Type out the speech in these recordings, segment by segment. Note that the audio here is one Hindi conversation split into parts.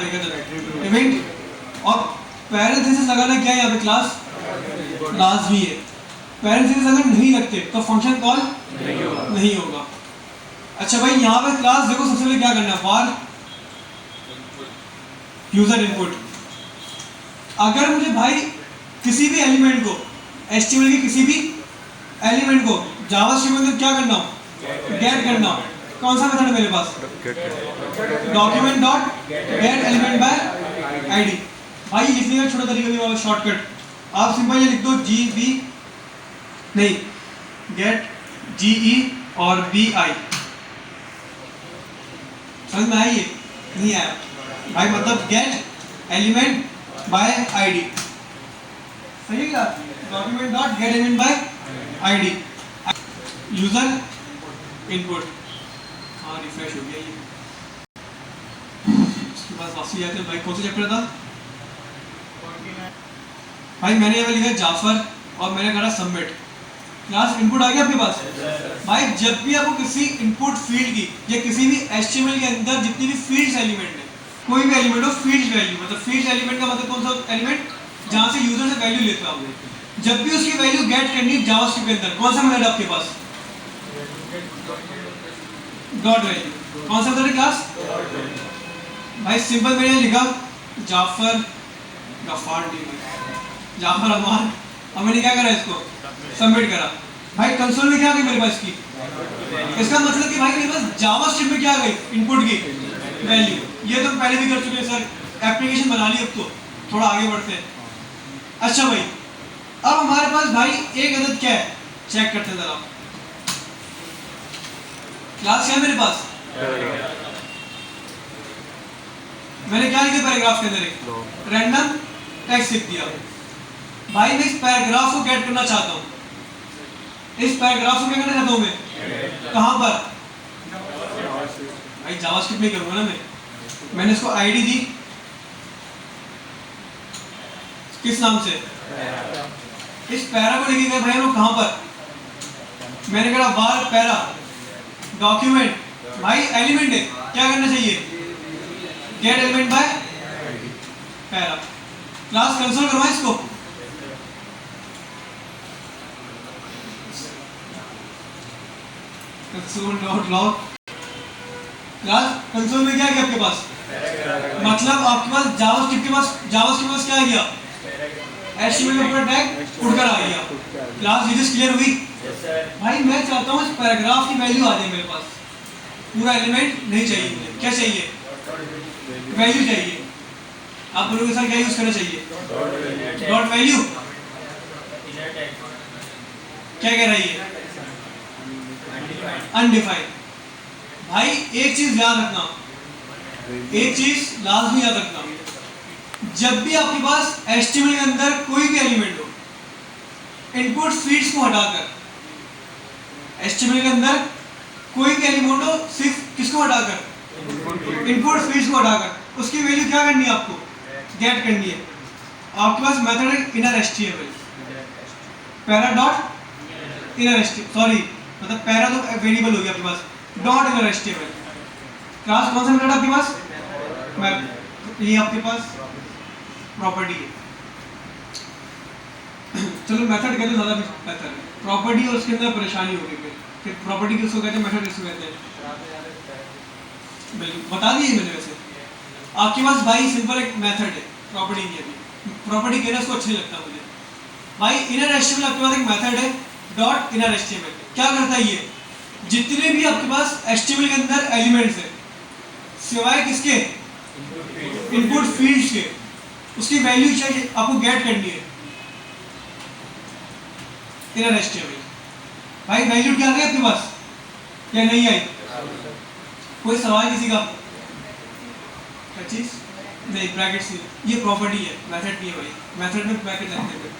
एक अदद इवेंट। और पैरेंथेसिस लगाना क्या है यहाँ पे क्लास लाजमी है। पैरेंथेसिस अगर नहीं रखते तो फंक्शन कॉल नहीं होगा। अच्छा भाई यहाँ पे क्लास देखो, सबसे पहले क्या करना है, var यूजर इनपुट। अगर मुझे भाई किसी भी एलिमेंट को HTML के किसी भी एलिमेंट को जावास्क्रिप्ट में क्या करना हो, गेट करना हो, कौन सा मेथड है मेरे पास, document dot get element by ID. भाई लिखने का छोटा तरीका भी होगा, शॉर्टकट। आप सिंपल ये लिख दो GB नहीं गेट GE और BI। समझ में आई? ये नहीं आया भाई, मतलब गेट एलिमेंट बाय आईडी, सही है क्या? Document dot get element by ID, user input. हाँ रिफ्रेश हो गया ये। उसके बाद वापसी जाते हैं भाई, कौन सा चैप्टर था भाई? मैंने यहाँ लिखा जाफर और मैंने करा सबमिट। क्लास इनपुट आ गया आपके पास भाई। जब भी आपको किसी इनपुट फील्ड की या किसी भी HTML के अंदर जितनी भी फील्ड्स एलिमेंट है, कोई भी एलिमेंट हो, फील्ड वैल्यू मतलब फील्ड एलिमेंट का मतलब कौन सा एलिमेंट, जहां से यूजर से वैल्यू लेता हो, जब भी उसकी वैल्यू गेट करनी है जावास्क्रिप्ट के अंदर, कौन सा मेथड आपके पास, डॉट वैल्यू। कौन सा मेथड है क्लास भाई? सिंपल मैंने लिखा जाफर गफार जाफर अमान, अब मैंने क्या करा, इसको सबमिट करा भाई। कंसोल में क्या आ गई मेरे पास की, इसका मतलब कि भाई मेरे पास जावास्क्रिप्ट में क्या आ गई, इनपुट की वैल्यू। ये तो पहले भी कर चुके हैं सर, एप्लीकेशन बना ली, अब तो थोड़ा आगे बढ़ते हैं। अच्छा भाई, अब हमारे पास भाई एक अदद क्या है, चेक करते हैं जरा। क्लास क्या है मेरे पास, मैंने क्या लिखा पैराग्राफ के अंदर, एक रैंडम टेक्स्ट लिख दिया भाई। मैं इस पैराग्राफ को गेट करना चाहता हूँ, इस पैराग्राफ को क्या करना चाहता हूँ मैं, कहां पर भाई? जावास्क्रिप्ट में करूंगा ना मैं। मैंने इसको आईडी दी, किस नाम से, इस पैरा को लिखेंगे भाई हम लोग कहां पर, मैंने कहा var पैरा डॉक्यूमेंट भाई एलिमेंट है, क्या करना चाहिए, gate element bye para. Class console करवाएं इसको, console dot log. Class console में क्या है आपके पास, मतलब आपके पास जावास्क्रिप्ट के पास क्या आ गया, HTML का पूरा टैग उड़कर आ गया। क्लास ये क्लियर हुई भाई? मैं चाहता हूँ इस पैराग्राफ की वैल्यू आ जाए मेरे पास, पूरा एलिमेंट नहीं चाहिए मुझे, क्या चाहिए, वैल्यू चाहिए। आप लोगों के साथ क्या यूज करना चाहिए, डॉट वैल्यू। क्या कह रही है, अनडिफाइंड। भाई एक चीज याद रखना, एक चीज लाजमी याद रखना, जब भी आपके पास HTML के अंदर कोई भी एलिमेंट हो, इनपुट फील्ड्स को हटाकर, HTML के अंदर कोई भी एलिमेंट हो, सिर्फ किसको हटाकर, इनपुट फील्ड्स को हटाकर उसकी वैल्यू क्या करनी है, आपको गेट करनी है। आपके पास मेथड है inner HTML, para dot inner HTML, sorry मतलब पैरा तो वेरिएबल हो गया आपके पास, डॉट इनर HTML। क्लास कौन सा मेथड आपके पास, ये आपके पास प्रॉपर्टी है। चलो मेथड कहते ज्यादा बेहतर है, प्रॉपर्टी और उसके अंदर परेशानी होगी फिर प्रॉपर्टी किसको कहते हैं, मेथड किसको कहते हैं, बिल्कुल बता दिए मैंने। वैसे आपके पास भाई सिंपल एक मेथड है, प्रॉपर्टी की, अभी प्रॉपर्टी कहना उसको अच्छा लगता है मुझे भाई। इनर HTML आपके पास एक मेथड है, डॉट इनर HTML क्या करता है, ये जितने भी आपके पास HTML के अंदर एलिमेंट्स है, सिवाय किसके, इनपुट फील्ड्स के, उसकी वैल्यू चाहिए आपको गेट करनी है, इनर HTML। भाई वैल्यू क्या आ गई आपके पास या नहीं आई, कोई सवाल किसी का, चीज नहीं, ब्रैकेट्स ये प्रॉपर्टी है, मेथड नहीं है भाई, मेथड में ब्रैकेट लगते हैं।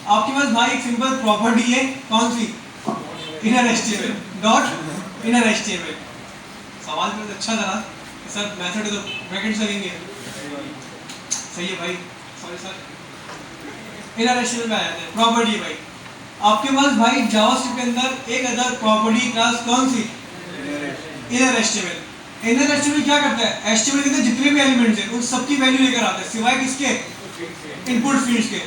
आपके पास भाई एक सिंपल प्रॉपर्टी है, कौन सी, inner HTML, dot inner HTML। सवाल तो अच्छा करा सर, मेथड है तो ब्रैकेट्स लगेंगे, सही है भाई, सॉरी सर। इनर HTML में आ जाते हैं, प्रॉपर्टी है भाई आपके पास भाई। जावास्क्रिप्ट के अंदर एक अदर प्रॉपर्टी क्लास कौन सी, इनर HTML। इनर एस्टिमेट क्या करता है, एस्टिमेट के अंदर जितने भी एलिमेंट्स हैं उन सबकी वैल्यू लेकर आता है, सिवाय किसके, इनपुट फील्ड्स के।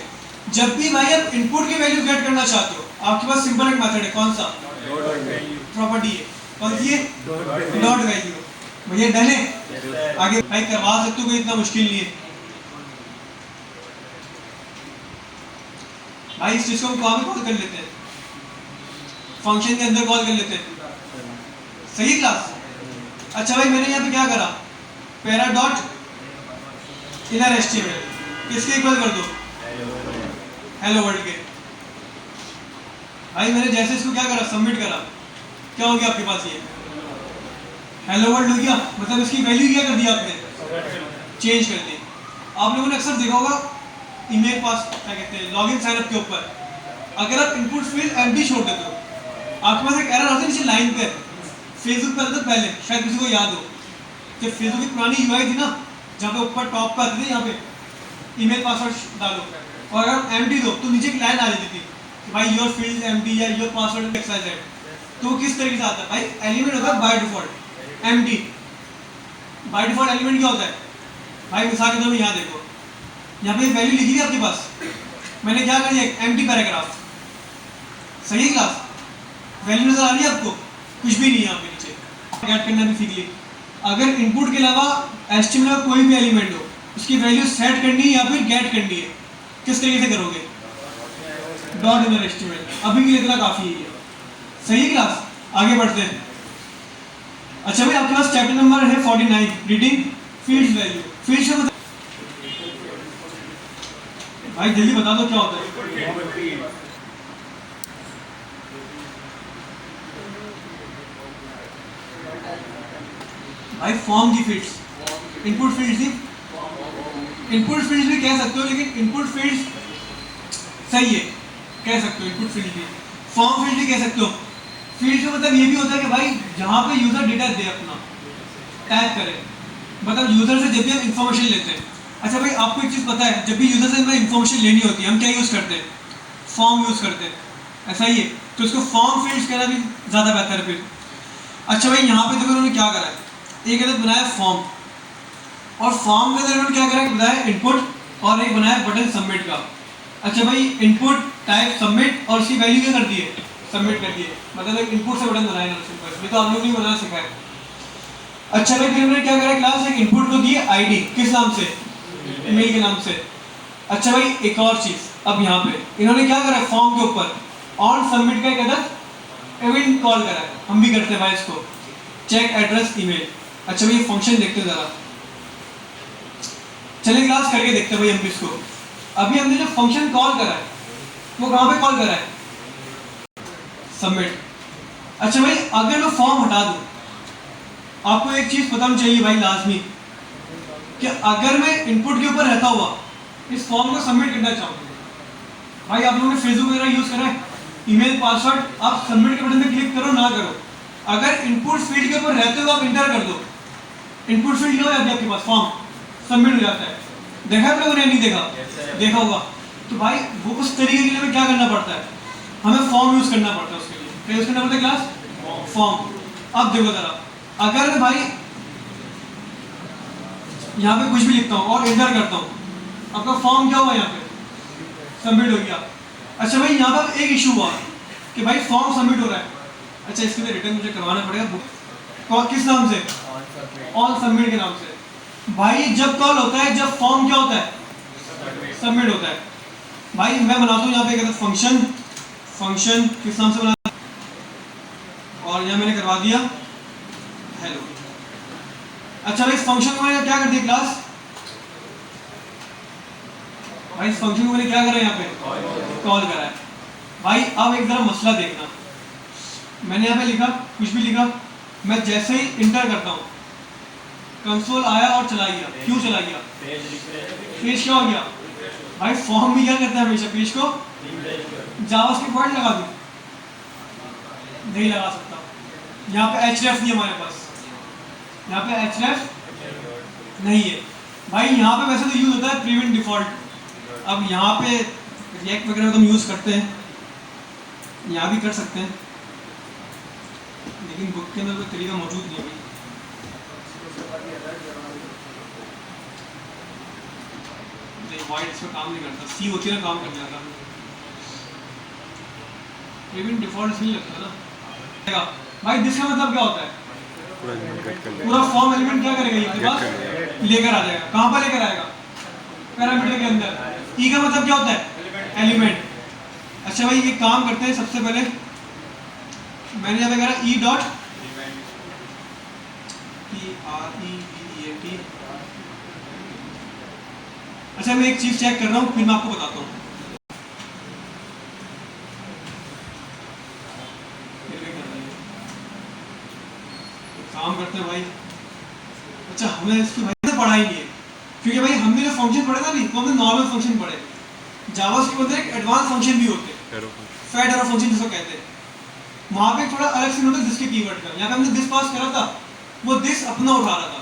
जब भी भाई आप इनपुट की वैल्यू गेट करना चाहते हो, आपके पास सिंपल एक मेथड है, कौन सा, प्रॉपर्टी है, कौन सी है, डॉट वैल्यू। भैया डन है, आगे भाई करवा सकते हो, कोई इतना मुश्किल नहीं है भाई। इस चीज को हम कहाँ कॉल कर लेते हैं, फंक्शन के अंदर कॉल कर लेते हैं, सही क्लास। अच्छा भाई मैंने यहाँ पे क्या करा, पैरा डॉट इनर एस्टिमेट किसके इक्वल कर दो, हेलो वर्ल्ड के। भाई मैंने जैसे इसको क्या करा, सबमिट करा, क्या हो गया आपके पास, ये हेलो वर्ल्ड हो गया। मतलब इसकी वैल्यू क्या कर दी आपने, चेंज कर दी। आप लोगों ने अक्सर देखा होगा ईमेल पास क्या कहते हैं, लॉगिन साइन अप के ऊपर अगर आप इनपुट फील्ड एम्प्टी छोड़ देते हो, आपके पास एक एरर आता है नीचे लाइन पे, फेसबुक पर था पहले, शायद किसी को याद हो कि फेसबुक की पुरानी यूआई थी ना, जहाँ पे ऊपर टॉप पे आती थी, यहाँ पे ईमेल पासवर्ड डालो, और अगर एम्प्टी दो तो नीचे एक लाइन आ जाती थी कि भाई योर फील्ड एम्प्टी या योर पासवर्ड एक्सवाइजेड। तो किस तरीके से आता है भाई, एलिमेंट होता है by default empty. By default element क्या होता है भाई, मिसाल के तौर पर यहाँ देखो, यहाँ पे वैल्यू लिखी थी आपके पास, मैंने क्या कर दिया, एम्प्टी पैराग्राफ, सही क्लास, वैल्यू नजर आ रही है आपको, कुछ भी नहीं है यहाँ पे नीचे। गेट करना भी सीख ली, अगर इनपुट के अलावा एस्टिमेट का कोई भी एलिमेंट हो, उसकी वैल्यू सेट करनी है या फिर गेट करनी है, किस तरीके से करोगे, डॉट इनर एस्टिमेट। अभी के लिए इतना काफी है, सही क्लास, आगे बढ़ते हैं। अच्छा भाई आपके पास चैप्टर नंबर है 49, रीडिंग फील्ड्स वैल्यू। फील्ड्स का मतलब भाई जल्दी बता दो क्या होता है। भाई फॉर्म की फील्ड्स, इनपुट फील्ड्स ही, इनपुट फील्ड्स भी कह सकते हो, लेकिन इनपुट फील्ड्स सही है, कह सकते हो इनपुट फील्ड भी, फॉर्म फील्ड भी कह सकते हो। फील्ड का मतलब ये भी होता है कि भाई जहाँ पे यूजर डेटा दे अपना टाइप करे, मतलब यूजर से जब भी हम इंफॉर्मेशन लेते हैं। अच्छा भाई आपको एक चीज़ पता है, जब भी यूजर से हमें इंफॉर्मेशन लेनी होती है हम क्या यूज़ करते हैं, फॉर्म यूज़ करते हैं, ऐसा ही है, तो इसको फॉर्म फील्ड्स कहना भी ज़्यादा बेहतर है फिर। अच्छा भाई यहाँ पे देखो उन्होंने क्या करा है, एक अदद बनाया फॉर्म, और फॉर्म के अंदर उन्होंने क्या करा, बनाया इनपुट, और एक बनाया बटन सबमिट का। अच्छा भाई इनपुट टाइप सबमिट, और उसकी वैल्यू क्या कर दी है, सबमिट कर दी है, मतलब एक इनपुट से बटन बनाया ना सिंपल, ये तो आप लोग नहीं बनाना सिखाया। अच्छा भाई फिर हमने क्या करा, क्लास एक इनपुट को दी आईडी, किस नाम से, ईमेल के नाम से। अच्छा भाई एक और चीज, अब यहाँ पे इन्होंने क्या करा, फॉर्म के ऊपर ऑन सबमिट का एक अदद इवेंट कॉल करा है, हम भी करते हैं भाई इसको, चेक एड्रेस ईमेल। अच्छा भाई फंक्शन देखते हैं जरा, चलिए क्लास करके देखते हैं भाई हम इसको। अभी हमने जो फंक्शन कॉल करा है वो कहाँ पे कॉल करा है, सबमिट। अच्छा भाई अगर मैं फॉर्म हटा दूं, आपको एक चीज पता होनी चाहिए भाई लाजमी, कि अगर मैं इनपुट के ऊपर रहता हुआ इस फॉर्म को सबमिट करना चाहूँ, भाई आप लोगों ने फेसबुक वगैरह यूज करा है, ईमेल पासवर्ड आप सबमिट के बटन पे क्लिक करो ना करो, अगर इनपुट फील्ड के ऊपर रहते हुए आप इंटर कर दो, इनपुट फील्ड क्या हो जाती है आपके पास, फॉर्म सबमिट हो जाता है। देखा आप लोगों ने, नहीं देखा, देखा होगा। तो भाई वो उस तरीके के लिए हमें क्या करना पड़ता है, हमें फॉर्म यूज करना पड़ता है, उसके लिए क्या यूज करना पड़ता है क्लास, फॉर्म। अब देखो जरा, अगर मैं भाई यहाँ पे कुछ भी लिखता हूँ और इंटर करता हूँ, आपका फॉर्म क्या हुआ, यहाँ पे सबमिट हो गया। अच्छा भाई यहाँ पर एक इशू हुआ कि भाई फॉर्म सबमिट हो रहा है, अच्छा इसके लिए रिटर्न मुझे करवाना पड़ेगा बुक, किस नाम से, ऑन सबमिट के नाम से। भाई जब कॉल होता है, जब फॉर्म क्या होता है, सबमिट होता है। भाई मैं बनाता हूँ यहाँ पे कहते फंक्शन, फंक्शन किस नाम से बना, और यहाँ मैंने करवा दिया हेलो। अच्छा भाई इस फंक्शन को मैंने क्या कर दिया क्लास, भाई इस फंक्शन को मैंने क्या करा, यहाँ पे कॉल करा है। भाई अब एक जरा मसला देखना, मैंने यहाँ पे लिखा, कुछ भी लिखा, मैं जैसे ही इंटर करता हूँ कंसोल आया और चला गया, क्यों चला गया, पेज क्या हो गया। भाई फॉर्म भी क्या करता है हमेशा, पेज को जावास्क्रिप्ट वर्ड लगा दूं, नहीं लगा सकता, यहाँ पे href नहीं हमारे पास, यहाँ पे href नहीं है। भाई यहाँ पे वैसे तो यूज होता है प्रीविंट डिफॉल्ट, अब यहाँ पे रिएक्ट वगैरह में तो हम यूज करते हैं, यहाँ भी कर सकते हैं, लेकिन बुक के अंदर कोई तरीका मौजूद नहीं है भाई, वाइट इस पर काम नहीं करता, सी होती है ना काम कर जाता, लेकिन डिफॉल्ट नहीं लगता ना भाई। दिस का मतलब क्या होता है, पूरा फॉर्म एलिमेंट क्या करेगा, ये पास लेकर आ जाएगा। कहाँ पर लेकर आएगा, पैरामीटर के अंदर। ई का मतलब क्या होता है, एलिमेंट। अच्छा भाई ये काम करते हैं, सबसे पहले मैंने यहाँ पे कहा ई डॉट PREVENT। अच्छा मैं एक चीज चेक कर रहा हूँ, फिर मैं आपको बताता हूँ। काम करते हैं भाई। अच्छा हमने इसको भाई से पढ़ा ही नहीं है, क्योंकि भाई हमने जो फंक्शन पढ़े ना, नहीं वो हमने नॉर्मल फंक्शन पढ़े। जावास्क्रिप्ट के अंदर एक एडवांस फंक्शन भी होते हैं, फैट एरो फंक्शन जिसको कहते हैं। वहां पे थोड़ा अलग सीन होता है जिसके कीवर्ड का। यहाँ पे हमने दिस पास करा था, वो दिस अपना उठा रहा था,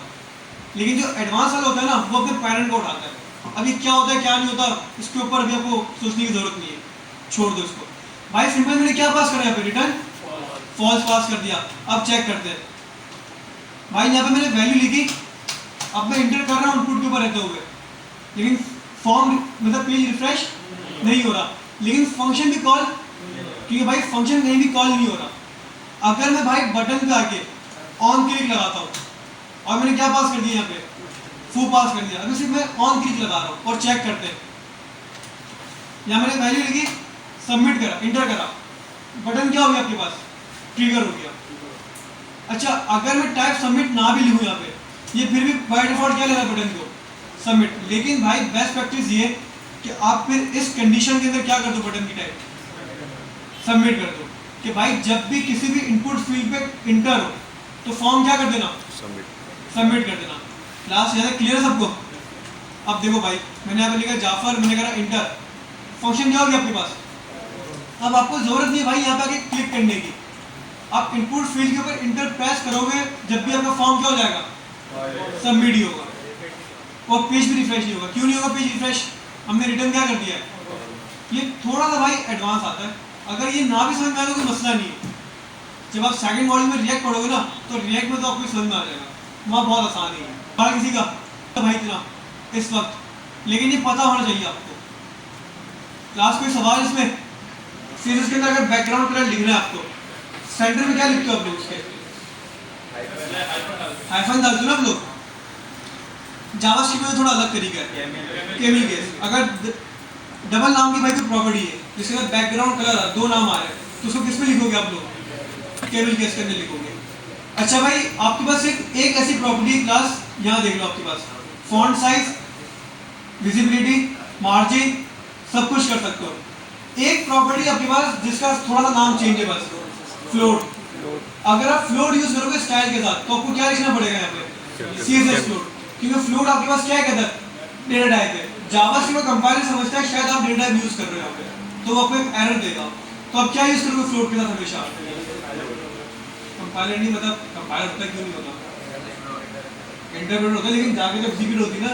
लेकिन जो एडवांस वाला होता है ना, वो अपने पैरेंट को उठाता है। अब ये क्या होता है क्या नहीं होता, इसके ऊपर भी आपको सोचने की जरूरत नहीं है, छोड़ दो इसको। भाई सिंपल मैंने क्या पास करा यहाँ पे, रिटर्न फॉल्स पास कर दिया। अब चेक करते हैं भाई, यहाँ पे मैंने वैल्यू लिखी, अब मैं इंटर कर रहा हूँ इनपुट के ऊपर रहते हुए, लेकिन फॉर्म मतलब पेज रिफ्रेश नहीं हो रहा, लेकिन फंक्शन भी कॉल, क्योंकि भाई फंक्शन कहीं भी कॉल नहीं हो रहा। अगर मैं भाई बटन पे आके ऑन क्लिक लगाता हूँ, और मैंने क्या पास कर दिया यहाँ पे, फू पास कर दिया, अभी सिर्फ मैं ऑन क्लिक लगा रहा हूँ और चेक करते हैं। यहाँ मैंने वैल्यू लिखी, सबमिट करा, इंटर करा, बटन क्या हो गया आपके पास, ट्रिगर हो गया। अच्छा अगर मैं टाइप सबमिट ना भी लिखूँ यहाँ पे, ये फिर भी बाय डिफॉल्ट क्या लेगा बटन को, सबमिट। लेकिन भाई बेस्ट प्रैक्टिस ये कि आप फिर इस कंडीशन के अंदर क्या कर दो, बटन की टाइप सबमिट कर दो, कि भाई जब भी किसी भी इनपुट फील्ड पे इंटर हो तो फॉर्म क्या कर देना, सबमिट कर देना। क्लास यहाँ क्लियर है सबको। अब देखो भाई मैंने यहाँ पे लिखा जाफर, मैंने कहा इंटर, फंक्शन क्या हो गया आपके पास। अब आपको जरूरत नहीं है भाई यहाँ पे आके क्लिक करने की, आप इनपुट फील्ड के ऊपर इंटर प्रेस करोगे, जब भी आपका फॉर्म क्या हो जाएगा, सबमिट ही होगा, और पेज भी रिफ्रेश नहीं होगा। क्यों नहीं होगा पेज रिफ्रेश, हमने रिटर्न क्या कर दिया है। ये थोड़ा सा भाई एडवांस आता है, अगर ये ना भी समझ में आए तो कोई मसला नहीं है। जब आप सेकंड मॉड्यूल में रिएक्ट पढ़ोगे ना, तो रिएक्ट में तो आपको समझ में आ जाएगा, वहाँ बहुत आसान है। बाहर किसी का तो भाई इतना इस वक्त, लेकिन ये पता होना चाहिए आपको। क्लास कोई सवाल इसमें, फिर इसके अंदर अगर बैकग्राउंड कलर लिखना है आपको, सेंटर में क्या लिखते हो आप लोग, उसके हाइफन डालते हो ना आप लोग। जावास्क्रिप्ट में थोड़ा अलग तरीका है, केवल केस। अगर डबल नाम की भाई कोई प्रॉपर्टी है जिसके अंदर बैकग्राउंड कलर दो नाम आ रहे हैं, तो उसको किस में लिखोगे आप लोग, केवल केस के अंदर लिखोगे। अच्छा भाई आपके पास एक ऐसी प्रॉपर्टी क्लास, यहाँ देख लो आपके पास फॉन्ट साइज, विजिबिलिटी, मार्जिन, सब कुछ कर सकते हो। एक प्रॉपर्टी आपके पास जिसका थोड़ा सा नाम चेंज है बस, फ्लोट। अगर आप फ्लोट यूज करोगे स्टाइल के साथ, तो आपको क्या लिखना पड़ेगा यहाँ पे, CSS फ्लोट, क्योंकि फ्लोट आपके पास क्या कहता है, डेटा टाइप है। जावास्क्रिप्ट का कंपाइलर समझता है शायद आप डेटा टाइप यूज कर रहे हो यहाँ पे, तो वो आपको एक एरर देगा। तो आप क्या यूज करोगे फ्लोट के साथ हमेशा, कंपाइलर नहीं, मतलब कंपाइलर होता है, क्यों नहीं होता, इंटरप्रेटर होता है, लेकिन जाके जब एग्जीक्यूट होती है ना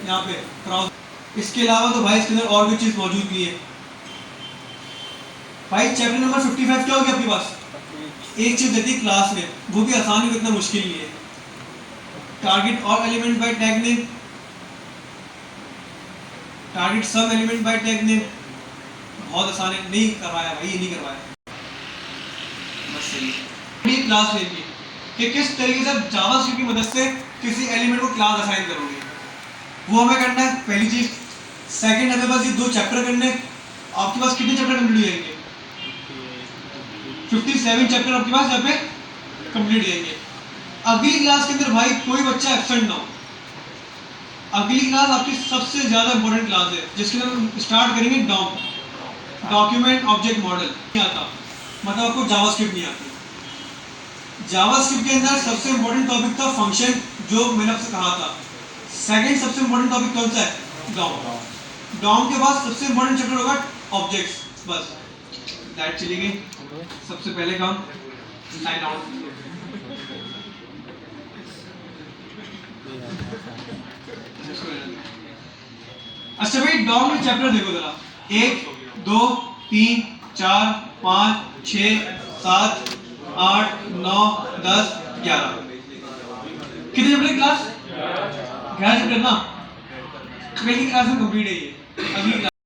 यहाँ पे क्रॉस। इसके अलावा तो भाई इसके अंदर और भी चीज मौजूद नहीं है। भाई चैप्टर नंबर 55 क्या हो गया आपके पास, एक चीज देती है क्लास में, वो भी आसान है, इतना मुश्किल नहीं है। Target all element by tag name, target some element by tag name, बहुत आसान है, नहीं करवाया भाई, ये नहीं करवाया बस सही है। क्लास लेंगे कि किस तरीके से जावास्क्रिप्ट की मदद से किसी एलिमेंट को क्लास असाइन करोगे, वो हमें करना है पहली चीज। सेकंड हमें बस ये 2 चैप्टर करने। आपके पास कितने चैप्टर कंप्लीट हो जाएंगे, 57 चैप्टर आपके पास यहाँ पे कंप्लीट हो जाएंगे। अगली क्लास के अंदर भाई कोई बच्चा एब्सेंट ना हो। अगली क्लास आपकी सबसे ज्यादा इंपॉर्टेंट क्लास है, जिसके अंदर हम स्टार्ट करेंगे डॉक्यूमेंट ऑब्जेक्ट मॉडल। नहीं आता मतलब आपको जावास्क्रिप्ट नहीं आती। जावास्क्रिप्ट के अंदर सबसे इंपॉर्टेंट टॉपिक था फंक्शन, जो मैंने आपसे कहा था। सेकंड सबसे इंपॉर्टेंट टॉपिक कौन सा है, डॉम। डॉम के बाद सबसे इंपॉर्टेंट चैप्टर होगा ऑब्जेक्ट्स। बस लाइट चली गई, सबसे पहले काम साइन आउट। अच्छा भाई डॉम में चैप्टर देखो जरा, 1 2 3 4 5 6 7 8 9 10 11 कितने चैप्टर क्लास, 11 चैप्टर ना। पहली क्लास में कंप्लीट है ये, अगली क्लास